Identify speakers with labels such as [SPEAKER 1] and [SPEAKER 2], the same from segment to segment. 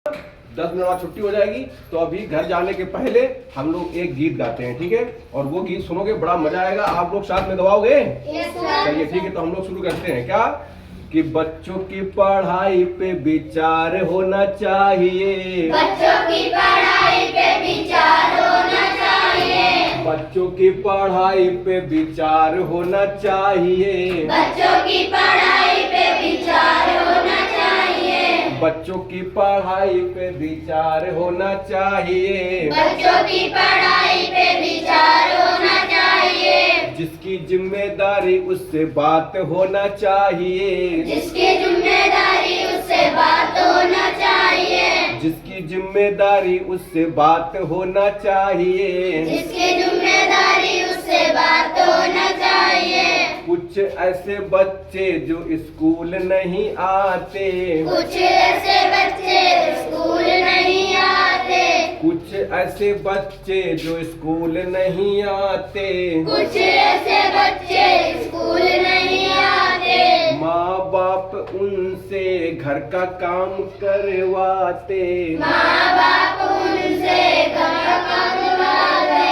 [SPEAKER 1] 10 minute बाद छुट्टी हो जाएगी। तो अभी घर जाने के पहले हम लोग एक गीत गाते हैं, ठीक है? और वो गीत सुनोगे, बड़ा मजा आएगा। आप लोग साथ में गवाओगे? चलिए ठीक है, तो हम लोग शुरू करते हैं। क्या कि बच्चों की पढ़ाई पे विचार होना चाहिए,
[SPEAKER 2] बच्चों की पढ़ाई पे विचार होना चाहिए,
[SPEAKER 1] बच्चों की पढ़ाई पे विचार होना चाहिए,
[SPEAKER 2] बच्चों की पढ़ाई पे विचार होना चाहिए,
[SPEAKER 1] बच्चों की पढ़ाई पे विचार होना चाहिए,
[SPEAKER 2] बच्चों की पढ़ाई पे विचार होना चाहिए,
[SPEAKER 1] जिसकी जिम्मेदारी उससे बात होना चाहिए,
[SPEAKER 2] जिसकी जिम्मेदारी उससे बात होना चाहिए,
[SPEAKER 1] जिसकी जिम्मेदारी उससे बात होना चाहिए,
[SPEAKER 2] जिसकी जिम्मेदारी उससे बात होना चाहिए।
[SPEAKER 1] कुछ ऐसे बच्चे जो स्कूल नहीं आते,
[SPEAKER 2] कुछ ऐसे बच्चे स्कूल नहीं आते,
[SPEAKER 1] कुछ ऐसे बच्चे जो स्कूल नहीं आते,
[SPEAKER 2] कुछ ऐसे बच्चे स्कूल नहीं आते,
[SPEAKER 1] माँ बाप उनसे घर का काम करवाते,
[SPEAKER 2] माँ बाप उनसे घर का काम करवाते,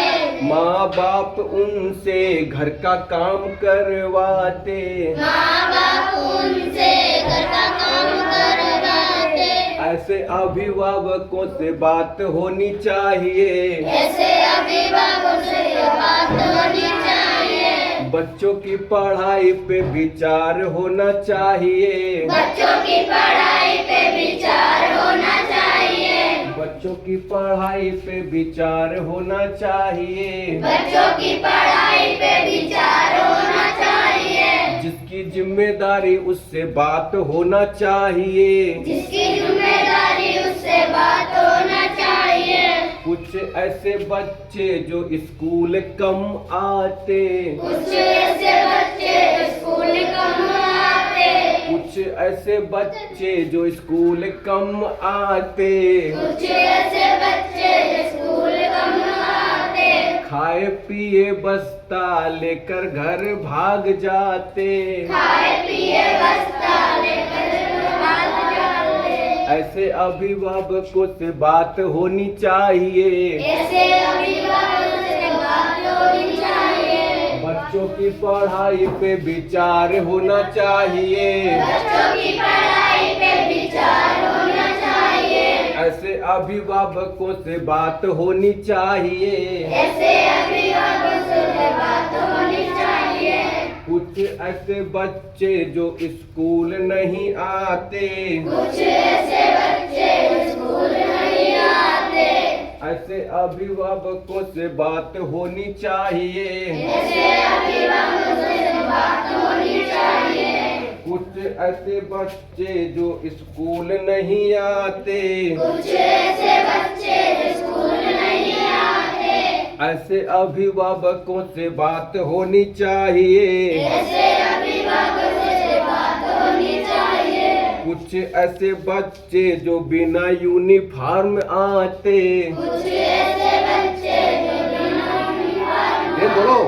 [SPEAKER 1] माँ बाप उनसे घर का काम करवाते,
[SPEAKER 2] माँ बाप उनसे घर का काम करवाते,
[SPEAKER 1] ऐसे अभिभावकों से बात होनी चाहिए,
[SPEAKER 2] ऐसे अभिभावकों से बात होनी चाहिए,
[SPEAKER 1] बच्चों की पढ़ाई पे विचार होना चाहिए,
[SPEAKER 2] बच्चों की पढ़ाई पे विचार होना चाहिए,
[SPEAKER 1] बच्चों की पढ़ाई पे विचार होना चाहिए,
[SPEAKER 2] बच्चों की पढ़ाई पे विचार होना चाहिए,
[SPEAKER 1] जिसकी जिम्मेदारी उससे बात होना चाहिए,
[SPEAKER 2] जिसकी जिम्मेदारी उससे बात होना चाहिए,
[SPEAKER 1] कुछ ऐसे बच्चे जो स्कूल कम आते,
[SPEAKER 2] कुछ ऐसे बच्चे स्कूल कम आते,
[SPEAKER 1] कुछ ऐसे बच्चे जो स्कूल कम आते,
[SPEAKER 2] कुछ ऐसे बच्चे स्कूल कम आते,
[SPEAKER 1] खाए पिए बस्ता लेकर घर भाग जाते,
[SPEAKER 2] खाए पिए बस्ता लेकर भाग जाते,
[SPEAKER 1] ऐसे अभिभावकों से बात होनी चाहिए,
[SPEAKER 2] ऐसे अभिभावकों से बात होनी चाहिए,
[SPEAKER 1] बच्चों की पढ़ाई पे विचार होना चाहिए,
[SPEAKER 2] बच्चों की पढ़ाई पे विचार होना चाहिए,
[SPEAKER 1] ऐसे अभिभावकों से बात होनी चाहिए,
[SPEAKER 2] ऐसे अभिभावकों से बात होनी चाहिए,
[SPEAKER 1] कुछ ऐसे बच्चे जो स्कूल नहीं आते,
[SPEAKER 2] कुछ ऐसे बच्चे स्कूल नहीं आते,
[SPEAKER 1] ऐसे अभिभावकों से बात होनी चाहिए,
[SPEAKER 2] ऐसे अभिभावकों से बात होनी चाहिए,
[SPEAKER 1] कुछ ऐसे बच्चे जो स्कूल नहीं आते,
[SPEAKER 2] कुछ ऐसे बच्चे स्कूल नहीं आते,
[SPEAKER 1] ऐसे अभिभावकों से बात होनी चाहिए,
[SPEAKER 2] ऐसे अभिभावकों से बात होनी चाहिए,
[SPEAKER 1] कुछ ऐसे बच्चे जो बिना यूनिफॉर्म आते,
[SPEAKER 2] कुछ ऐसे बच्चे जो बिना यूनिफॉर्म
[SPEAKER 1] ये बोलो,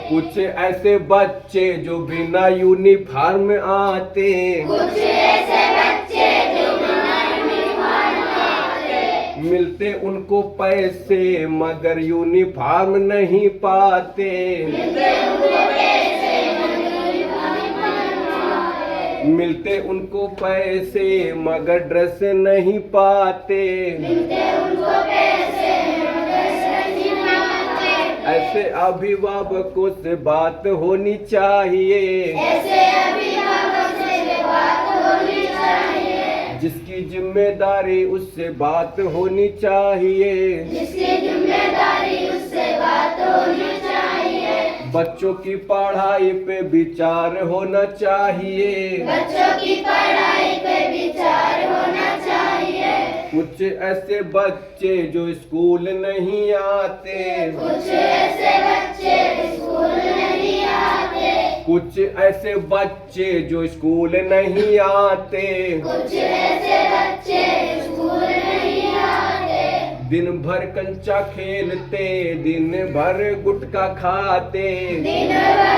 [SPEAKER 1] कुछ ऐसे बच्चे जो बिना यूनिफॉर्म आते,
[SPEAKER 2] कुछ ऐसे बच्चे जो बिना यूनिफॉर्म आते,
[SPEAKER 1] मिलते उनको पैसे मगर यूनिफॉर्म नहीं पाते,
[SPEAKER 2] मिलते उनको पैसे मगर यूनिफॉर्म आते,
[SPEAKER 1] मिलते उनको पैसे मगर ड्रेस नहीं पाते,
[SPEAKER 2] मिलते उनको पैसे मगर नहीं पाते,
[SPEAKER 1] ऐसे अभिभावकों से बात होनी चाहिए,
[SPEAKER 2] ऐसे अभिभावकों से बात होनी चाहिए,
[SPEAKER 1] जिसकी जिम्मेदारी उससे बात होनी चाहिए,
[SPEAKER 2] जिसकी जिम्मेदारी उससे बात होनी चाहिए,
[SPEAKER 1] बच्चों की पढ़ाई पे विचार होना चाहिए,
[SPEAKER 2] बच्चों की पढ़ाई पे विचार होना चाहिए,
[SPEAKER 1] कुछ ऐसे बच्चे जो स्कूल नहीं आते,
[SPEAKER 2] कुछ ऐसे बच्चे स्कूल नहीं आते,
[SPEAKER 1] कुछ ऐसे बच्चे जो स्कूल नहीं आते,
[SPEAKER 2] कुछ ऐसे बच्चे स्कूल नहीं आते,
[SPEAKER 1] दिन भर कंचा खेलते, दिन भर गुटखा खाते,
[SPEAKER 2] दिन भर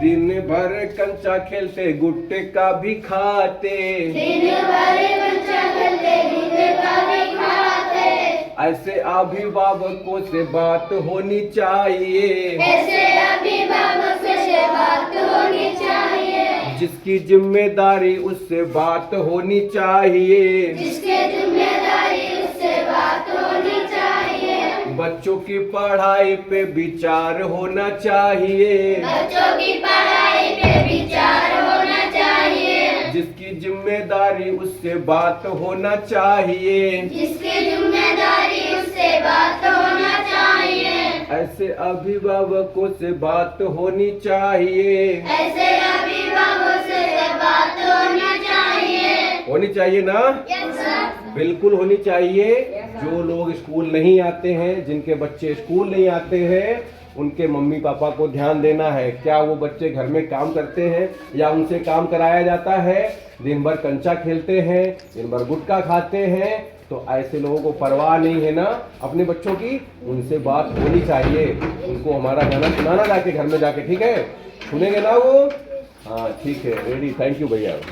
[SPEAKER 1] दिन भर कंचा खेलते गुट्टे का भी खाते,
[SPEAKER 2] दिन भर कंचा खेलते गुट्टे का भी खाते।
[SPEAKER 1] ऐसे अभिभावकों से बात होनी चाहिए,
[SPEAKER 2] ऐसे अभिभावकों से बात होनी चाहिए।
[SPEAKER 1] जिसकी जिम्मेदारी उससे बात होनी चाहिए,
[SPEAKER 2] जिसके जिम्मेदारी उससे बात होनी चाहिए।
[SPEAKER 1] बच्चों की पढ़ाई पे विचार होना चाहिए,
[SPEAKER 2] बच्चों की पढ़ाई पे विचार होना चाहिए।
[SPEAKER 1] जिसकी जिम्मेदारी उससे बात होना चाहिए,
[SPEAKER 2] जिसकी जिम्मेदारी उससे बात होना चाहिए।
[SPEAKER 1] ऐसे अभिभावकों से बात होनी चाहिए।
[SPEAKER 2] ऐसे अभिभावकों से बात होना
[SPEAKER 1] चाहिए ना?
[SPEAKER 2] Yes, sir.
[SPEAKER 1] बिल्कुल होनी चाहिए। जो लोग स्कूल नहीं आते हैं, जिनके बच्चे स्कूल नहीं आते हैं, उनके मम्मी पापा को ध्यान देना है। क्या वो बच्चे घर में काम करते हैं या उनसे काम कराया जाता है? दिन भर कंचा खेलते हैं, दिन भर गुटखा खाते हैं, तो ऐसे लोगों को परवाह नहीं है ना अपने बच्चों की। उनसे बात होनी चाहिए। उनको हमारा गाना सुनाना जाके घर में जाके, ठीक है? सुनेंगे ना वो? हाँ ठीक है, रेडी। थैंक यू भैया।